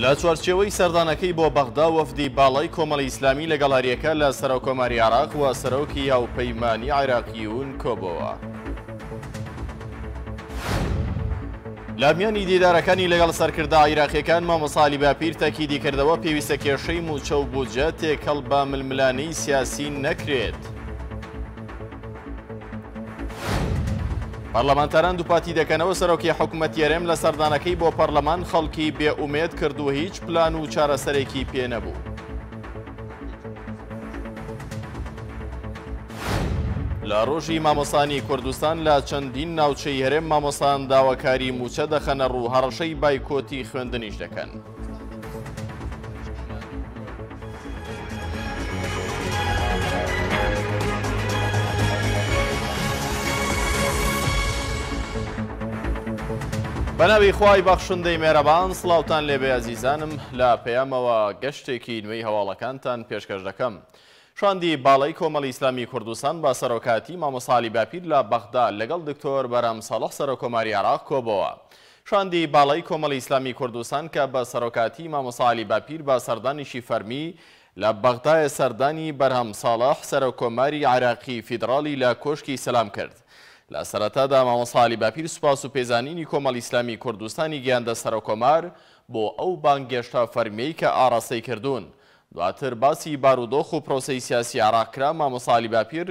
لە چوارچێوەی سەردانەکەی بۆ بەغدا وەفدی باڵای کۆمەڵی ئیسلامی لەگەڵ هەریەکە لە سەرۆکۆماری عێراق و سەرۆکی هاوپەیمانی عێراقیون کۆبووە. لامیانی دیدارەکانی لەگەڵ سەرکردا عێراقیەکان مامۆستا عەلی باپیر تاکیدی کردەوە پێویستە کێشەی موچە و بودجە تێکەڵ بە ململانەی سیاسی نەکرێت. پەرلەمانتاران دووپاتی دەکەنەوە سەرۆکی حکوومەتی هەرێم لە سەردانەکەی بۆ پەرلەمان خەڵکی بێئومێد کرد و هیچ پلان و چارەسەرێکی پێ نەبوو. لە ڕۆژی مامۆستانی کوردستان لە چەندین ناوچەی هەرێم مامۆستان داواکاری موچە دەخەنە ڕوو هەڕەشەی بایکۆتی خوێندنیش دەکەن. بەناوی خوای بەخشندەی مێرەبان سڵاوتان لێبێ ئازیزانم، لە پەیامەوە گەشتێکی نوێی هەواڵەکانتان پێشکەش دەکەم. شاندی باڵای کۆمەڵی ئیسلامی کوردستان با سەرۆکاتی مامۆستا عەلی باپیر لە بەغدا لەگەڵ دکتۆر بەرام ساڵح سەرۆکۆماری عێراق کۆبەوە. شاندی باڵای کۆمەڵی ئیسلامی کوردستان کە بە سەرۆکاتی مامۆستا عەلی باپیر با سەردانیشی فەرمی لە بەغدایە سەردانی بەرهەم ساڵح سەرۆکۆماری عێراقی فیدراڵی لە کۆشکی سەلام کرد. لە سەرەتادا مامۆستا عەلی باپیر سوپاس و پێزانینی کۆمەڵی ئیسلامی کوردستانی گەیاندە سەرۆکۆمار بۆ ئەو بانگێشتا فەرمیەی کە ئاڕاستەی کردوون. دواتر باسی بارودۆخ و پرۆسەی سیاسی عێراق کرا. مامۆستا عەلی باپیر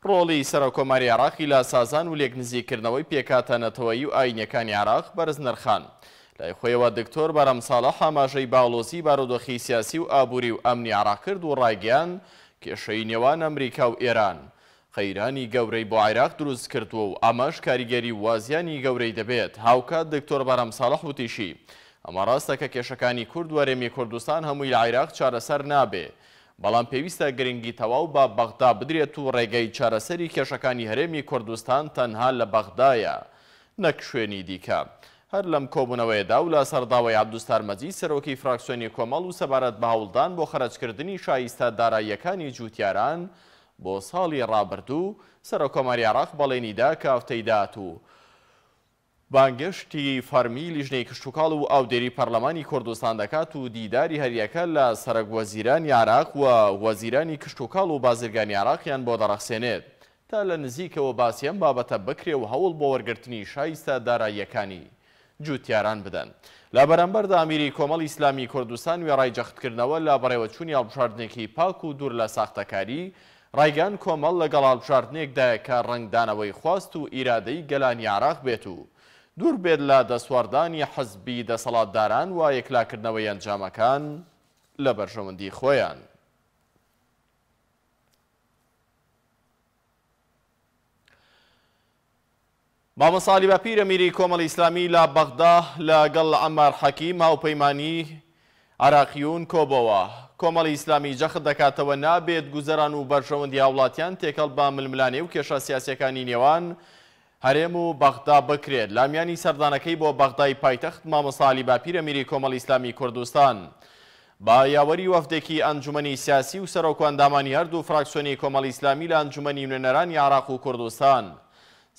ڕۆڵی سەرۆکۆماری عێراقی لە سازان و لێکنزیکردنەوەی پێکاتەنەتەوەیی و ئاینیەکانی عێراق بەرز نرخان. لای خۆیەوە دکتۆر بەرام ساڵح ئاماژەی باڵۆزی بارودۆخی سیاسی و ئابووری و ئەمنی عێراق کرد و ڕایگەیان کێشەی نێوان ئەمریکا و ئێران خەیرانی گەورەی بۆ عێراق دروست کردووە و ئەمەش کاریگەری وازیانی گەورەی دەبێت. هاوکات دکتۆر بەرام ساڵح وتیشی ئەمە ڕاستە کە کێشەکانی کورد و هەرێمی کوردستان هەمووی لە عێراق چارەسەر نابێ، بەڵام پێویستە گرنگی تەواو بە بەغدا بدرێت و ڕێگەی چارەسەری کێشەکانی هەرێمی کوردستان تەنها لە بەغدایە نەک شوێنی دیکە. هەر لەم کۆبوونەوەیەدا و لە سەرداوای عەبدوستار مەجید سەرۆکی فراکسیۆنی کۆمەڵ و سەبارەت بە هەوڵدان بۆ خەرجکردنی شایستە داراییەکانی جوتیاران بۆ ساڵی ڕابردوو سەرۆکۆماری عێراق بەڵێنیدا کە هەفتەی داهاتوو بانگشتی فەرمی لیژنەی کشتوکاڵ و ئاودێری پەرلەمانی کوردستان دەکات و دیداری هەریەکە لە سەرۆکوەزیرانی عێراق و وەزیرانی کشتوکاڵ و بازرگانی عێراقیان بۆ دەڕەخسێنێت تا لە نزیکەوە باسی ئەم بابەتە بکرێ و هەوڵ بۆ وەرگرتنی شایستە داراییەکانی جوتیاران بدەن. لە بەرامبەردا ئەمیری کۆمەڵی ئیسلامی کوردستان وێڕای جەختکردنەوە لە بەڕێوەچوونی هەڵبژاردنێکی پاک و دوور لە ساختەکاری ڕایگان کۆمەڵ لەگەڵ هەڵبژاردنێکدایە کە ڕنگدانەوەی خواست و ئیرادەی گەلانی عێراق بێت و دوور بێت لە دەسواردانی حەزبی دەسەڵاتداران و یەکلاکردنەوەی ئەنجامەکان لە بەرژەوەندی خۆیان. مامۆستا عەلی باپیر ئەمیری کۆمەڵی ئیسلامی لە بەغدا لەگەڵ عەمار حەکیم هاوپەیمانی عێراقیون کۆبەوە. کۆمەڵی ئیسلامی جەخت دەکاتەوە نابێت گوزەران و بەرژەوەندی هاوڵاتیان تێکەڵ بە ململانێ و کێشە سیاسیەکانی نێوان هەرێم و بەغدا بکرێت. لامیانی سەردانەکەی بۆ بەغدای پایتەخت مامۆستا عەلی باپیر ئەمیری کۆمەڵی ئیسلامی کوردستان با یاوەری وەفدێکی ئەنجومەنی سیاسی و سەرۆک و ئەندامانی هەردوو فراکسیۆنی کۆمەڵی ئیسلامی لە ئەنجومەنی نوێنەرانی عێراق و کوردستان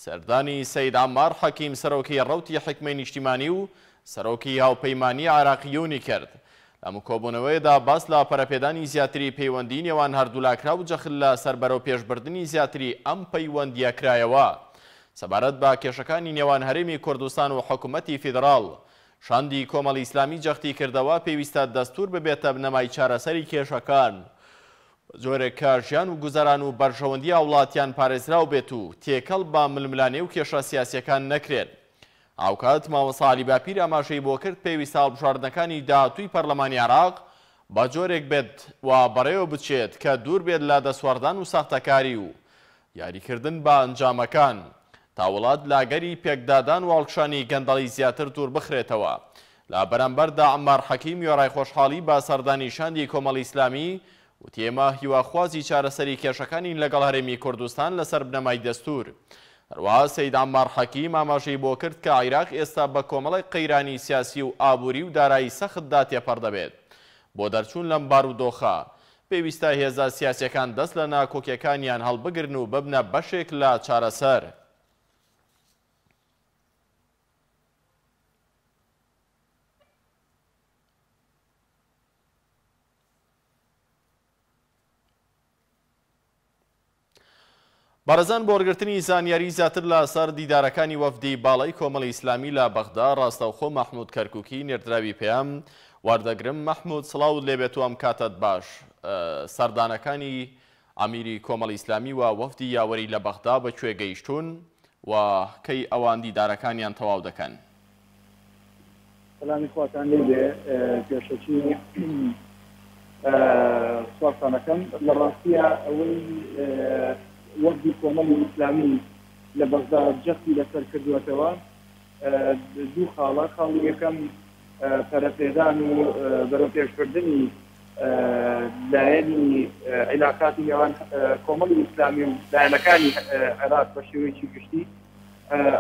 سەردانی سەید عەمار حەکیم سەرۆکی ڕەوتی حکمەی نیشتیمانی و سەرۆکی هاوپەیمانی عێراقیونی کرد. لەم کۆبوونەوەیەدا باس لە پەرەپێدانی زیاتری پەیوەندی نێوان هەردوو لاکرا و جەخت لە سەربەرەو پێشبردننی زیاتری ئەم پەیوەندیە کرایەوە سەبارەت بە کێشەکانی نێوان هەرێمی کوردستان و حکوومەتی فیدراڵ. شاندی کۆمەڵی ئیسلامی جەختی کردەوە پێویستە دەستوور ببێتە بنەمای چارەسەری کێشەکان جۆرێک کە ژیان و گوزەران و بەرژەوەندی وڵاتیان پارێزراو بێت و تێکەڵ بە ململانێ و کێشە سیاسیەکان نەکرێت. ئاوکات مامۆستا عەلی باپیر ئاماژەی بۆ کرد پێویستە هەڵبژاردنەکانی داهاتووی پەرلەمانی عێراق بە جۆرێک بێت و بەڕێوە بچێت کە دوور بێت لە دەسواردان و ساختەکاری و یاریکردن بە ئەنجامەکان تا وڵات لاگەری پێکدادان و هەڵکشانی گەندەڵی زیاتر دوور بخرێتەوە. لە بەرامبەردا عەمار حەکیم وێڕای خۆشحاڵی بە سەردانی شاندی کۆمەڵی ئیسلامی وتی ئێمە هیواخوازی چارەسەری کێشەکانی لەگەڵ هەرێمی کوردستان لەسەر بنەمای دەستور. هەروەها سەید عەمار حەکیم ئاماژەی بۆ کرد کە عێراق ئێستا بە کۆمەڵی قەیرانی سیاسی و ئابووری و دارایی سەختدا تێپەڕ دەبێت. بۆ دەرچوون لەم بارودۆخە پێویستە هێزە سیاسیەکان دەست لە ناکۆکیەکانیان هەڵبگرن و ببنە بەشێک لە چارەسەر. بارزان بۆ وەرگرتنی زانیاری زیاتر لە سەر دیدارەکانی وەفدی باڵای کۆمەڵی ئیسلامی لە بەغدا ڕاستەوخۆ مەحموود کەرکووکی نێردراوی پێیان واردەگرم. مەحموود سڵاو لێبێت و ئەم کاتت باش. سەردانەکانی ئەمیری کۆمەڵی ئیسلامی و وەفدی یاوەری لە بەغدا بەکوێ گەیشتون و کەی ئەوان دیدارەکانیان تەواو دەکەن؟ سلامی خواتان لێبێ پێشەچی سوارتانەکەم لە ڕاستیە ئەوەی وەفدی کۆمەڵی ئیسلامی لە بەغدا جەختی لەسەر کردووەتەوە دوو خاڵە. خاڵی یەکەم پەرەپێدان و بەرەو پێشبردننی لایەنی عیلاقاتی نێوان کۆمەڵی ئیسلامی و لایەنەکانی عێراق بە شێوەیەکی گشتی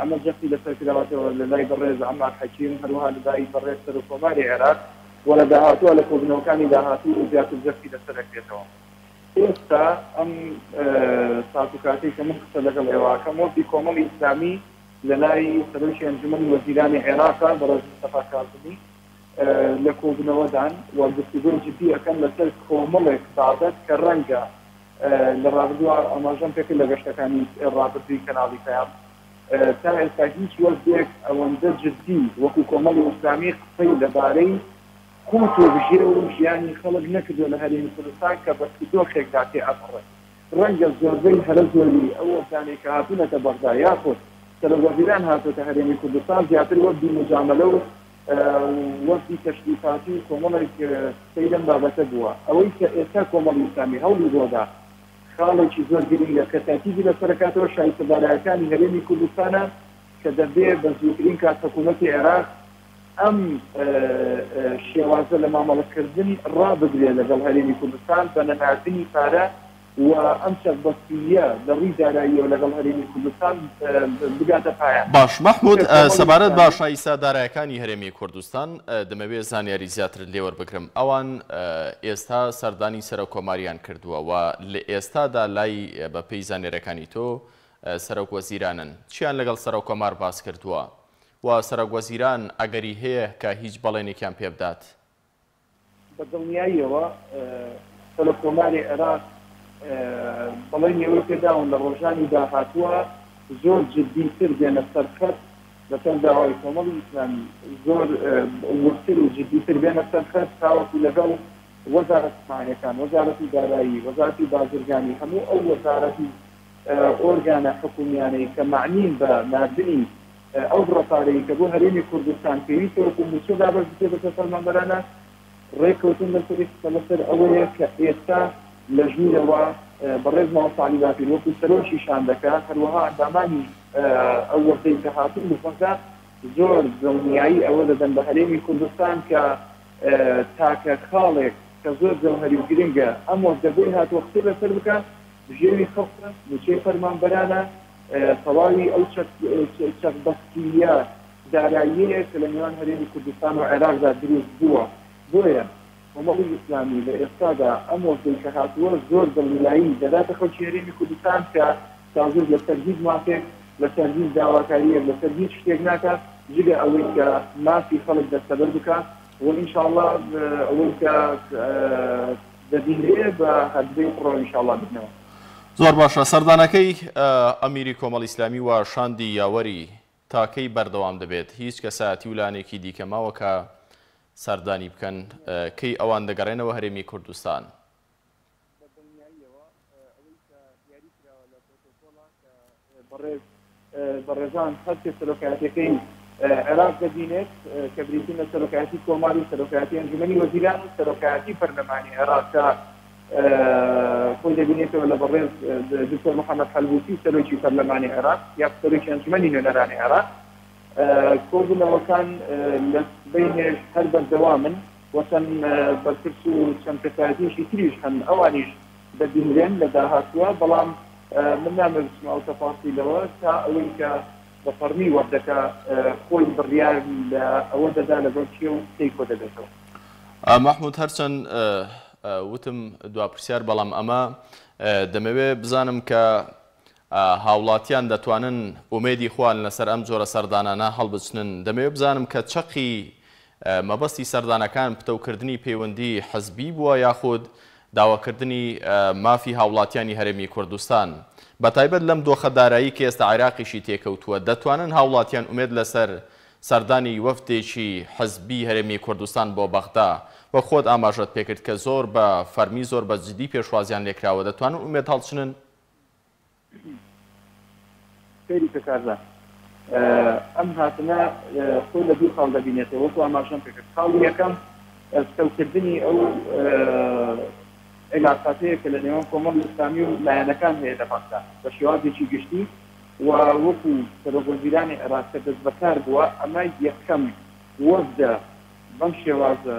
ئەمە جەختی لەسەر کراوەتەوە لە لای بەڕێز عەمار حەکیم، هەروەها لە لای بەڕێز سەرۆکۆماری عێراق و لە داهاتووە لە کۆبنەوەکانی داهاتوو زیاتر جەختی لەسەر دەکرێتەوە. ئێستا ئەم ساتوکاتی کە من قسە لەگەڵ ئێواکەم وەفدی کۆمەڵی ئیسلامی لە لای سەرۆکی ئەنجومەنی وەزیرانی عێراقا بەڕێز مستەفا کاظمی لە کۆبنەوەدان و گفتوگۆی جدی ئەەکەن لەسەر کۆمەڵێک بابەت کە ڕەنگە لە ڕابردووە ئاماژەم پێکرد لە گەشتەکانی ڕابردووی کەناڵی پەیام تا ئێستا هیچ وەفدێک ئەوەندە جدی وەکو کۆمەڵی ئیسلامی قسەی لەبارەی قوت و بژێ و ژیانی خەڵک نەکردو لە هەرێمی کوردستان کە بەسکردۆخێکدا تێ ئەپڕێت. ڕەنگە زۆربەی هەرە زۆری ئەو وەفدانێک کە هاتوونەتە بەغدا یاخود سەرۆکوەزیران هاتوۆتە هەرێمی کوردستان زیاتر وەفدی مجاملە و وەفدی تەشریفاتی و کۆمەڵێک قسەی لەم بابەتە بووە. ئەوەی کە ئێستا کۆمەڵی ئیسلامی هەوڵی بۆدا خاڵێکی زۆر گرنگە کە تاکیدی لەسەر دەکاتەوە شایستەدارایەکانی هەرێمی کوردستانە کە دەبێت بە زووترین کات حکوومەتی عێراق ئەم شێوازە لە مامەڵەکردنی ڕابگرێت لەگەڵ هەرێمی کوردستان بە نەناردنی پارە و ئەم چەکبەستیە لە ڕووی داراییەوە لەگەڵ هەرێمی کوردستان بگاتە پایان. باش مەحموود، سەبارەت بە شایستەدارایەکانی هەرێمی کوردستان دەمەوێت زانیاری زیاتر لێوەربگرم. ئەوان ئێستا سەردانی سەرۆکۆماریان کردووە و لە ئێستادا لای بەپێی زانێرەکانی تۆ سەرۆکوەزیرانن. چیان لەگەڵ سەرۆکۆمار باس کردووە و سەرۆکوەزیران ئەگەری هەیە کە هیچ بەڵێنێکیان پێ بدات؟ بەدڵنیاییەوە سەرۆکۆماری عێراق بەڵێنی ئەوەی پێداون لە ڕۆژانی داهاتووە زۆر جددیتر بێنە سەرخەت لەسەر داوای کۆمەڵی ئیسلامی، زۆر وەرتر و جددیتر بێنە سەرخەت تاوەکو لەگەڵ وەزارەتخانەکان، وەزارەتی دارایی، وەزارەتی بازرگانی، هەموو ئەو وەزارەتی ئۆرگانە حکومیانەی کە معنین بە ناردنی ئەو ڕەپارەی کە بۆ هەرێمی کوردستان پێویستە وەکو موچە دابەش بکرێت بەسەر فەرمانبەرانە ڕێککەوتن لەسەر ئەوەیە کە ئێستا لە ژوورەوە بەڕێز ماوە ساڵی باپیر وەکو سەرۆکیشان دەکات، هەروەها ئەندامانی ئەو وەختەی کە هاتوون بخۆنکە زۆر دڵنیایی ئەوە دەدەن بە هەرێمی کوردستان کە تاکە خاڵێک کە زۆر جەوهەری و گرنگە ئەم وەختەبووی هاتووە قسەی لەسەر بکات بژێوی خەڵکە موچەی فەرمانبەرانە تەواوی ئەو چەکبەستیە داراییەیە کە لە نێوان هەرێمی کوردستان و عێراقدا دروست بووە. بۆیە کۆمەڵی ئیسلامی لە ئێستادا ئەم وەختەی کە هاتووە زۆر دڵنیایی دەداتە خەڵکی هەرێمی کوردستان کە تازور لەسەر هیچ مافێک، لەسەر هیچ داواکاریەک، لەسەر هیچ شتێک ناکات جگە ئەوەی کە مافی خەڵک دەستەبەر بکات و ئینشاءڵڵا ئەوەی کە دەبینرێ بە هەردەی پڕۆ ئینشاءڵڵا بنەوە. زۆر باشە. سەردانەکەی ئەمیری کۆمەڵی ئیسلامی و شاندی یاوەری تاکەی بەردەوام دەبێت؟ هیچ کەسایەتی و لایەنێکی دیکە ماوە کە سەردانی بکەن کەی ئەوان دەگەڕێنەوە هەرێمی کوردستان؟ بەڕێزان هەرکە سەرۆکایەتەکەی عێراق دەبینێت کە بریتین لە سەرۆکایەتی کۆماری و سەرۆکایەتی ئەنجومەنی وەزیران و سەرۆکایەتی پەرلەمانی عێراق کە خۆی دەبینێتەوە لە بەڕێز دکتۆر محەممەد حەلبوسی سەرۆکی پەرلەمانی عێراق یا سەرۆکی ئەنجومەنی نوێنەرانی عێراق کۆبوونەوەکان لە بینێش هەر بەردەوامن وەچەند بەرپرس و چەند کەسایەتیشی تریش هەن ئەوانیش دەبینرێن لە داهاتووە، بەڵام من نامەویستم ئەو تەفاسیلەوە تا ئەوەی کە بە فەرمی وەردەکە خۆی بڕیار لە ئەوە دەدا لەگەڵ چێ و تێی کۆ دەبێتەوە. مەحموود، هەرچەند وتم دواپرسیار، بەڵام ئەمە دەمەوێت بزانم کە هاوڵاتیان دەتوانن ئومێدی خوان لەسەر ئەم جۆرە سەردانانە هەڵبچنن. دەمەوێت بزانم کە چەقی مەبەستی سەردانەکان پتەوکردنی پەیوەندی حەزبی بووە یاخود داواکردنی مافی هاوڵاتیانی هەرێمی کوردستان بەتایبەت لەم دۆخەدارایی کە ئێستا عێراقیشی تێکەوتووە دەتوانن هاوڵاتیان ئومێد لەسەر سەردانی وەفدێکی حزبی هەرێمی کوردستان بۆ بەغدا وە خۆت ئاماژەت پێکرد کە زۆر بە فەرمی زۆر بە جدی پێشوازیان لێکراوە دەتوانن ئومێد هەڵچنن؟ خێری پێکاردا ئەم هاتنە خۆ لە دوو خاڵ دەبینێتەوە وەکو ئاماژەم پێکرد خاڵی یەکەم سەوکردنی ئەو علاقاتەیە کە لە نێوان کۆمەڵی ئیسلامی و لایەنەکان هەیە لە بەغدا بە شێوازێکی گشتی و وەکو سەرۆکوەزیرانی عێراق کە دەست بەکار بووە ئەمە یەکەم وەفدە بەم شێوازە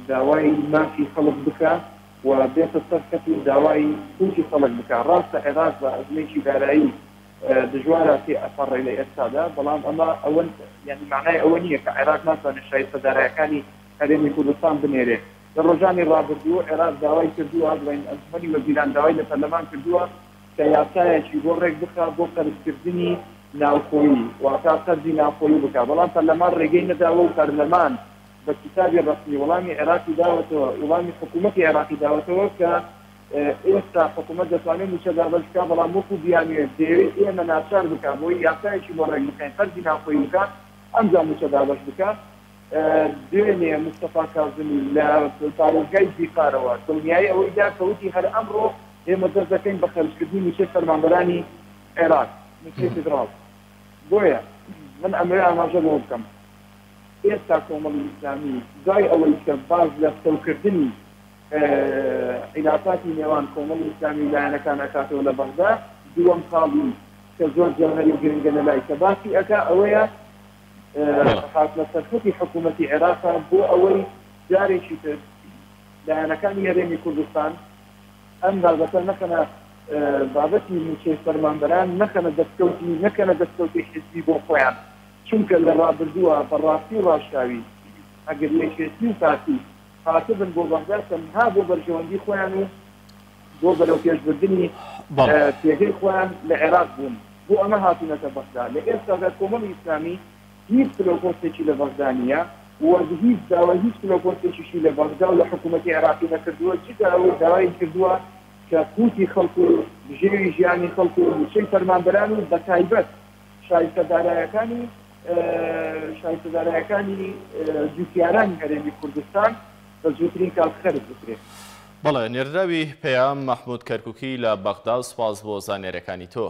داوای مافی خەڵک بکە و بێتە سەر کەتی داوای کوچی خەڵک بکە ڕاستە عێراق بە ئەزمەیەکی دارایی دژوارە پێ ئەپەڕێ لە ئێستادا بەڵام ئەمە ئەوەن یعنی معنای ئەوە نییە کە عێراق ناتوانێت شایستەدارایەکانی هەرێمی کوردستان بنێرێ لە ڕۆژانی ڕابردووە عێراق داوای کردووە بڵین ئەنجومەنی وەزیران داوای لە پەرلەمان کردووە کە یاسایەکی بۆ ڕێک بخە بۆ قەرزکردنی ناوخۆیی واتە قەرزی ناوخۆیی بکە بەڵام پەرلەمان ڕێگەی نەداوە و پەرلەمان بە کتابی ڕەسمی وەڵامی عێراقی داوەتەوە وەڵامی حکوومەتی عێراقی داوەتەوە کە ئێستا حکوومەت دەتوانێت موچە دابەش بکە بەڵام وەکو بیانوێت دەیەوێت ئێمە ناچار بکە بۆی یاسایەکی بۆ ڕێک بکەین قەرزی ناوخۆیی بکە ئەمجا موچە دابەش بکە دوێنێ مستەفا کاظمی لە پارێزگای زیقارەوە دڵنیایی ئەوەی دا کەوتی هەر ئەمڕۆ ئێمە دەست دەکەین بە خەرجکردنی موچەی فەرمانبەرانی عێراق موچەی فیدراڵ بۆیە من ئەمرێ ئاماژە بۆ بکەم ئێستا کۆمەڵی ئیسلامی دوای ئەوەی کە باز لە سەوکردنی عیلاقاتی نێوان کۆمەڵی ئیسلامی لایەنەکان ئەکاتەوە لە بەغدا دووەم خاڵی کە زۆر جەوهەری گرنگە لەلای کە باسی ئەکا ئەوەیە حاصلە سەرکەوتی حکوومەتی عێراقا بۆ ئەوەی جارێکی تر لایەنەکانی هەرێمی کوردستان ئەم بابەتە نەکەنە بابەتی موچەی فەرمانبەران نەکەنە دەستکەوتی حزبی بۆ خۆیان چونکە لە ڕابردووە بەڕاستی و ڕاشکاوی ئەگەر یەکێتی و کاتی هاتبن بۆ بەغدا تەنها بۆ بەرژەوەندی خۆیان و بۆ بەرەو پێشبردننی پێگەی خۆیان لە عێراق بوون بۆ ئەمە هاتوونەتە بەغدا لە ئێستادا کۆمەڵی ئیسلامی هیچ کلۆپۆستێکی لە بەغدا نییە و هیچ داوای هیچ کلۆپۆستێکیشی لە بەغدا و لە حکوومەتی عێراقی نەکردووە چیکە ئەوەی داوای کردووە کە قوتی خەڵکو و ژێوی ژیانی خەڵکو و موچەی فەرمانبەران و بەتایبەت شایستەدارایەکانی جوتیارانی هەرێمی کوردستان بە زووترین کات خەرج بکرێت. بەڵێ نێردراوی پەیام مەحموود کەرکووکی لە بەغدا سوپاس بۆ زانێرەکانی تۆ.